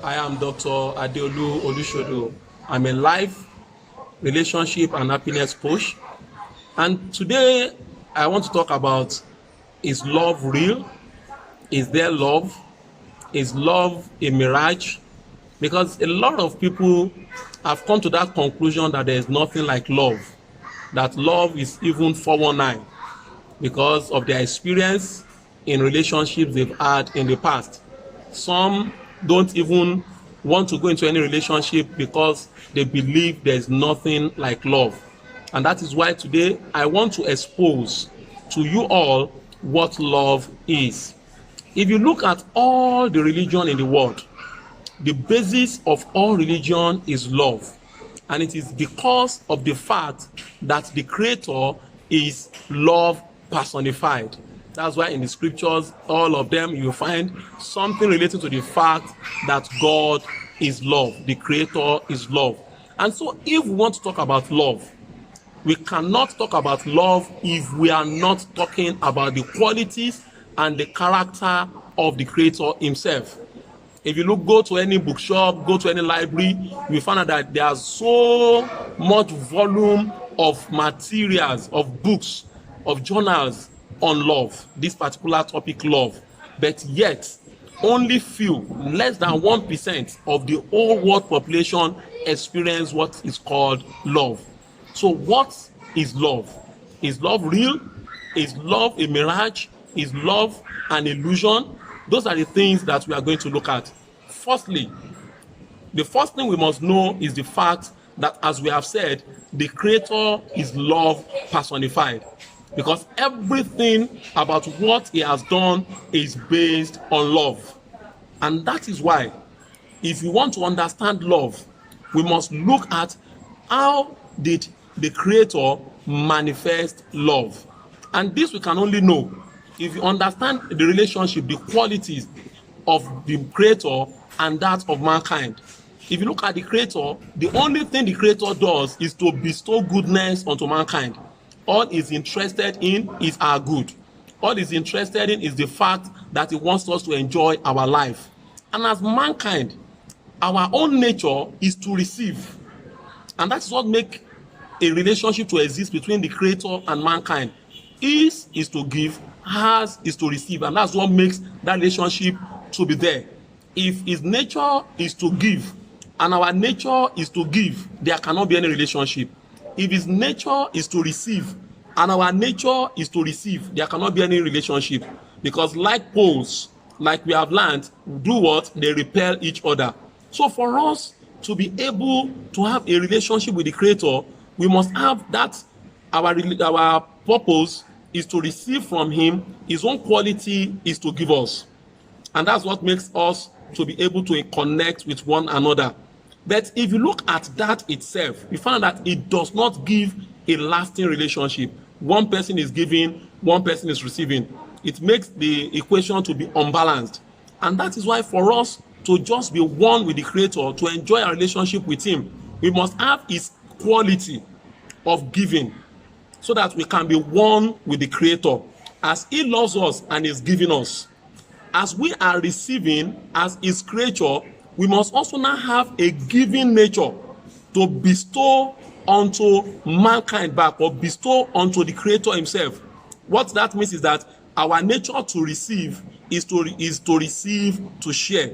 I am Dr. Adeolu Olushodo. I'm a life, relationship, and happiness coach. And today, I want to talk about, is love real? Is there love? Is love a mirage? Because a lot of people have come to that conclusion that there is nothing like love, that love is even 419 because of their experience in relationships they've had in the past. Some don't even want to go into any relationship because they believe there's nothing like love. And that is why today I want to expose to you all what love is. If you look at all the religion in the world, the basis of all religion is love. And it is because of the fact that the Creator is love personified. That's why in the scriptures, all of them, you find something related to the fact that God is love, the Creator is love. And so if we want to talk about love, we cannot talk about love if we are not talking about the qualities and the character of the Creator himself. If you go to any bookshop, go to any library, you find out that there's so much volume of materials, of books, of journals on love, this particular topic, love. But yet, only few, less than 1% of the whole world population experience what is called love. So what is love? Is love real? Is love a mirage? Is love an illusion? Those are the things that we are going to look at. Firstly, the first thing we must know is the fact that, as we have said, the Creator is love personified. Because everything about what he has done is based on love. And that is why, if you want to understand love, we must look at how did the Creator manifest love. And this we can only know if you understand the relationship, the qualities of the Creator and that of mankind. If you look at the Creator, the only thing the Creator does is to bestow goodness onto mankind. All he's interested in is our good. All he's interested in is the fact that he wants us to enjoy our life. And as mankind, our own nature is to receive. And that's what makes a relationship to exist between the Creator and mankind. His is to give, hers is to receive. And that's what makes that relationship to be there. If his nature is to give and our nature is to give, there cannot be any relationship. If his nature is to receive and our nature is to receive, there cannot be any relationship. Because like poles, like we have learned, do what? They repel each other. So for us to be able to have a relationship with the Creator, we must have that our purpose is to receive from him. His own quality is to give us. And that's what makes us to be able to connect with one another. But if you look at that itself, you find that it does not give a lasting relationship. One person is giving, one person is receiving. It makes the equation to be unbalanced. And that is why for us to just be one with the Creator, to enjoy our relationship with him, we must have his quality of giving so that we can be one with the Creator as he loves us and is giving us. As we are receiving as his creature, we must also now have a giving nature to bestow onto mankind back, or bestow onto the Creator himself. What that means is that our nature to receive is to receive, to share.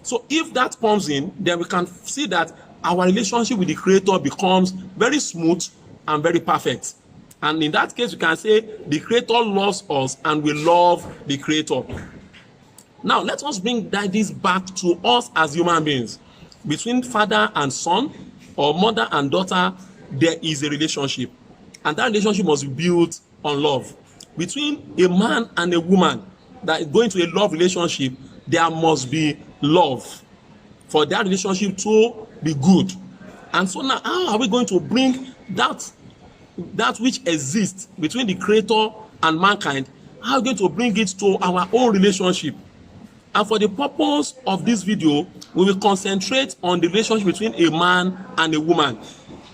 So if that comes in, then we can see that our relationship with the Creator becomes very smooth and very perfect. And in that case, we can say the Creator loves us and we love the Creator. Now, let us bring this back to us as human beings. Between father and son, or mother and daughter, there is a relationship. And that relationship must be built on love. Between a man and a woman that is going to a love relationship, there must be love for that relationship to be good. And so now, how are we going to bring that which exists between the Creator and mankind, how are we going to bring it to our own relationship? And for the purpose of this video, we will concentrate on the relationship between a man and a woman.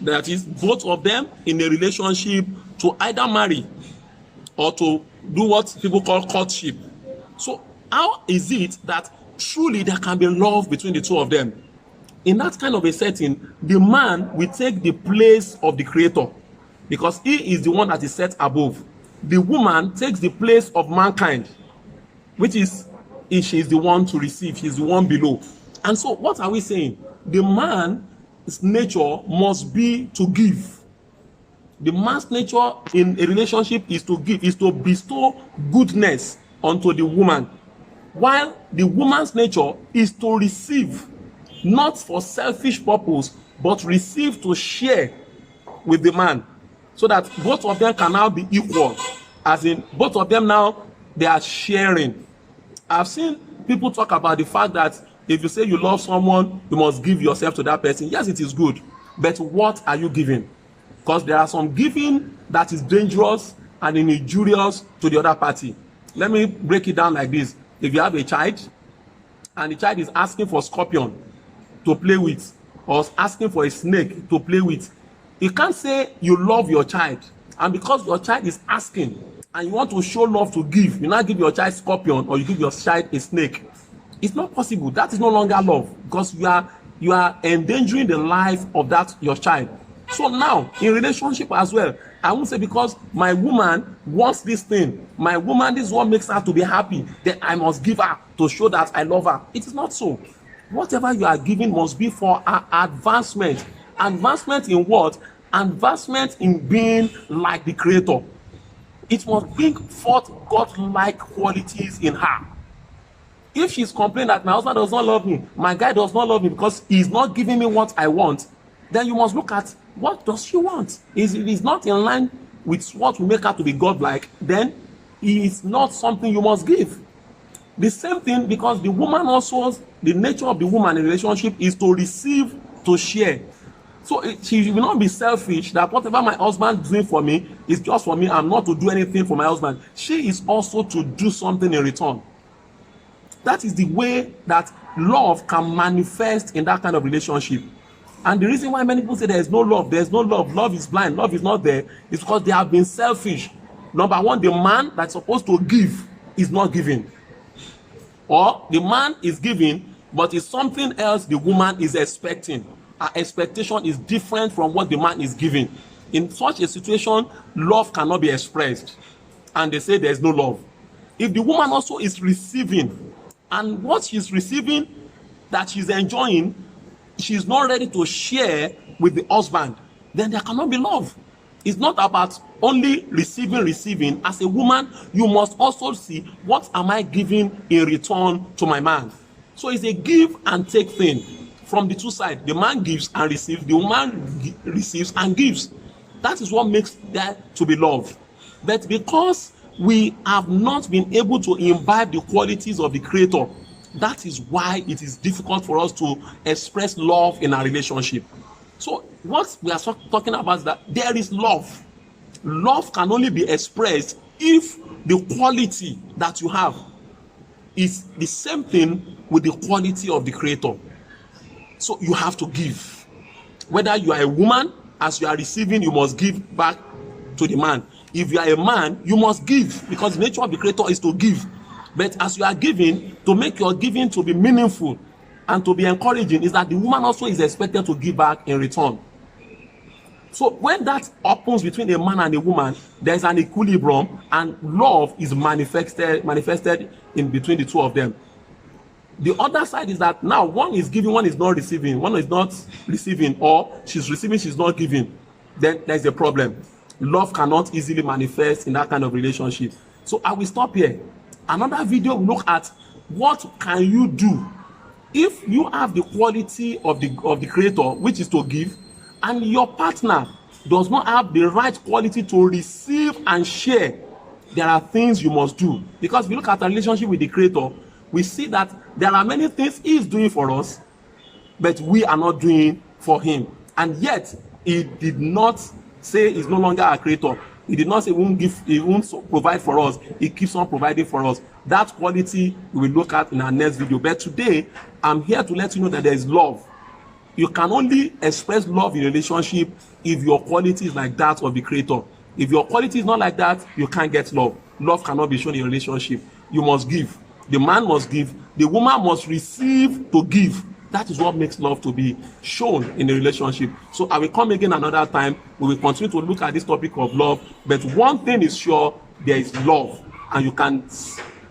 That is, both of them in a relationship to either marry or to do what people call courtship. So how is it that truly there can be love between the two of them. In that kind of a setting, the man will take the place of the creator because he is the one that is set above. The woman takes the place of mankind, which is she is the one to receive, she is the one below. And so what are we saying? The man's nature must be to give. The man's nature in a relationship is to give, is to bestow goodness unto the woman, while the woman's nature is to receive, not for selfish purpose, but receive to share with the man, so that both of them can now be equal, as in both of them now they are sharing. I've seen people talk about the fact that if you say you love someone, you must give yourself to that person. Yes, it is good, but what are you giving? Because there are some giving that is dangerous and injurious to the other party. Let me break it down like this. If you have a child and the child is asking for scorpion to play with, or asking for a snake to play with, you can't say you love your child, and because your child is asking and you want to show love to give, you now give your child scorpion or you give your child a snake. It's not possible. That is no longer love, because you are endangering the life of that your child. So now in relationship as well, I won't say because my woman wants this thing, my woman, this is what makes her to be happy, then I must give her to show that I love her. It is not so. Whatever you are giving must be for her advancement. Advancement in what? Advancement in being like the creator. It must bring forth God-like qualities in her. If she's complaining that my husband does not love me, my guy does not love me because he's not giving me what I want, then you must look at what does she want. If it is not in line with what will make her to be God-like, then it is not something you must give. The same thing, because the woman also, the nature of the woman in relationship is to receive, to share. So she will not be selfish that whatever my husband is doing for me is just for me. I'm not to do anything for my husband. She is also to do something in return. That is the way that love can manifest in that kind of relationship. And the reason why many people say there is no love, love is blind, love is not there, is because they have been selfish. Number one, the man that's supposed to give is not giving. Or the man is giving, but it's something else the woman is expecting. Her expectation is different from what the man is giving. In such a situation, love cannot be expressed. And they say there is no love. If the woman also is receiving, and what she's receiving that she's enjoying, she's not ready to share with the husband, then there cannot be love. It's not about only receiving. As a woman, you must also see, what am I giving in return to my man? So it's a give and take thing from the two sides. The man gives and receives, the woman receives and gives. That is what makes that to be love. But because we have not been able to imbibe the qualities of the creator, that is why it is difficult for us to express love in our relationship. So what we are talking about is that there is love. Love can only be expressed if the quality that you have is the same thing with the quality of the creator. So you have to give. Whether you are a woman, as you are receiving, you must give back to the man. If you are a man, you must give, because the nature of the creator is to give. But as you are giving, to make your giving to be meaningful and to be encouraging, is that the woman also is expected to give back in return. So when that happens between a man and a woman, there is an equilibrium, and love is manifested in between the two of them. The other side is that now one is giving, one is not receiving, one is not receiving, or she's receiving, she's not giving. Then there's a problem. Love cannot easily manifest in that kind of relationship. So I will stop here. Another video will look at what can you do if you have the quality of the creator, which is to give, and your partner does not have the right quality to receive and share. There are things you must do, because if you look at a relationship with the creator, we see that there are many things he is doing for us, but we are not doing for him. And yet he did not say he's no longer a creator. He did not say he won't provide for us. He keeps on providing for us. That quality we will look at in our next video. But today, I'm here to let you know that there is love. You can only express love in a relationship if your quality is like that of the creator. If your quality is not like that, you can't get love. Love cannot be shown in a relationship. You must give. The man must give, The woman must receive to give. That is what makes love to be shown in a relationship. So I will come again another time. We will continue to look at this topic of love. But one thing is sure, there is love. And you can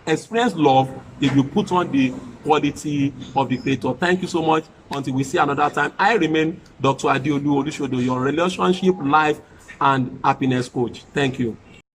experience love if you put on the quality of the Creator. Thank you so much. Until we see another time, I remain Dr. Adeolu Olushodo, your relationship, life, and happiness coach. Thank you.